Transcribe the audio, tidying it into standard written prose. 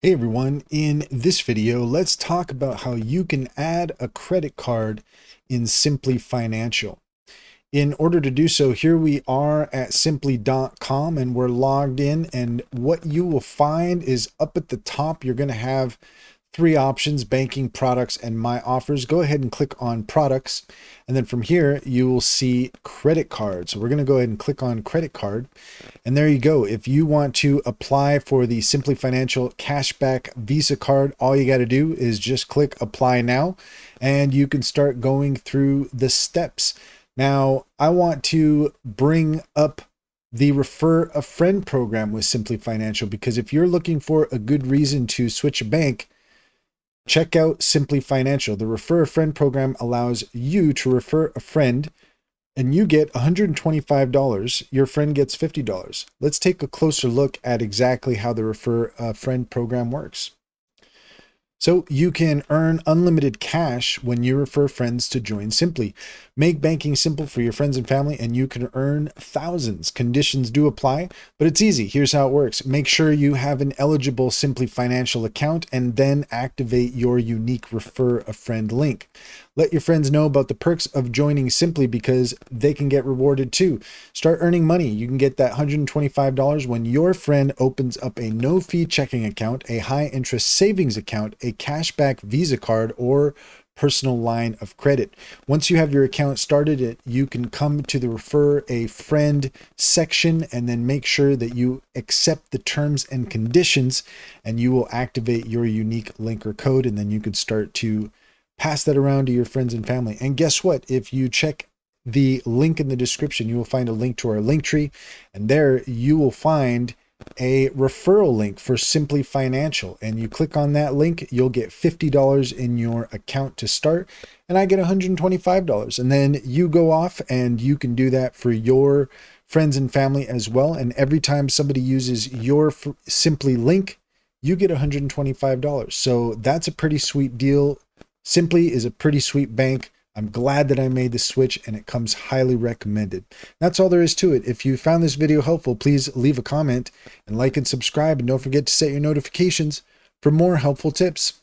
Hey everyone, in this video, let's talk about how you can add a credit card in Simplii Financial. In order to do so, here we are at simpli.com and we're logged in, and what you will find is up at the top, you're going to have three options: banking, products, and my offers. Go ahead and click on products, and then from here you will see credit card. So we're going to go ahead and click on credit card, and there you go. If you want to apply for the Simplii Financial cashback Visa card, all you got to do is just click apply now, and you can start going through the steps. Now I want to bring up the refer a friend program with Simplii Financial, because if you're looking for a good reason to switch a bank, check out Simplii Financial. The Refer a Friend program allows you to refer a friend and you get $125. Your friend gets $50. Let's take a closer look at exactly how the Refer a Friend program works. So you can earn unlimited cash when you refer friends to join Simplii. Make banking simple for your friends and family, and you can earn thousands. Conditions do apply, but it's easy. Here's how it works. Make sure you have an eligible Simplii Financial account and then activate your unique Refer a Friend link. Let your friends know about the perks of joining Simplii, because they can get rewarded too. Start earning money. You can get that $125 when your friend opens up a no-fee checking account, a high-interest savings account, a cashback Visa card, or personal line of credit. Once you have your account started, you can come to the Refer a Friend section and then make sure that you accept the terms and conditions, and you will activate your unique link or code, and then you can start to pass that around to your friends and family. And guess what? If you check the link in the description, you will find a link to our link tree, and there you will find a referral link for Simplii Financial. And you click on that link, you'll get $50 in your account to start, and I get $125. And then you go off and you can do that for your friends and family as well. And every time somebody uses your Simplii link, you get $125. So that's a pretty sweet deal. Simplii is a pretty sweet bank. I'm glad that I made the switch, and it comes highly recommended. That's all there is to it. If you found this video helpful, please leave a comment and like and subscribe, and don't forget to set your notifications for more helpful tips.